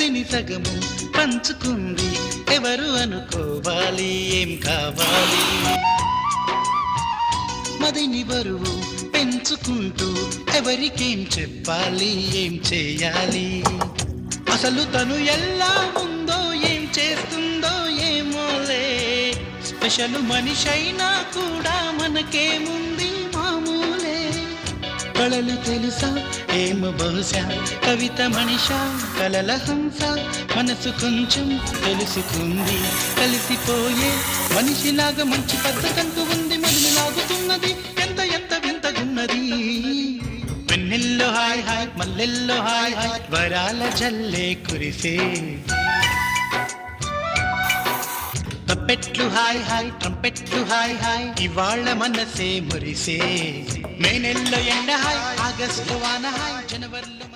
మదిని సగము పంచుకుంది ఎవరు అనుకోవాలి ఏం కావాలి మదిని బరువు పెంచుకుంటూ ఎవరికేం చెప్పాలి ఏం చేయాలి అసలు తను ఎలా ఉందో ఏం చేస్తుందో ఏమోలే స్పెషల్ మనిషైనా కూడా మనకేముంది మామూలే కళలు తెలుసా ఏమో బహుశా కవిత మనిషా కలల హంస మనసు కొంచెం తెలుసుకుంది కలిసిపోయే మనిషిలాగా మంచి పద్ధతంటూ ఉంది మదిని లాగుతున్నది ఎంత ఎంత వింతగున్నది వెన్నెల్లో హాయ్ హాయ్ మల్లెల్లో హాయ్ హాయ్ వరాల జల్లే కురిసే తప్పెట్లు హాయ్ హాయ్ ట్రంపెట్లు హాయ్ హాయ్ ఇవాళ మనసే మురిసే మే నెలలో ఎండ హాయ్ ఆగస్టు వాన హాయ్ జనవరిలో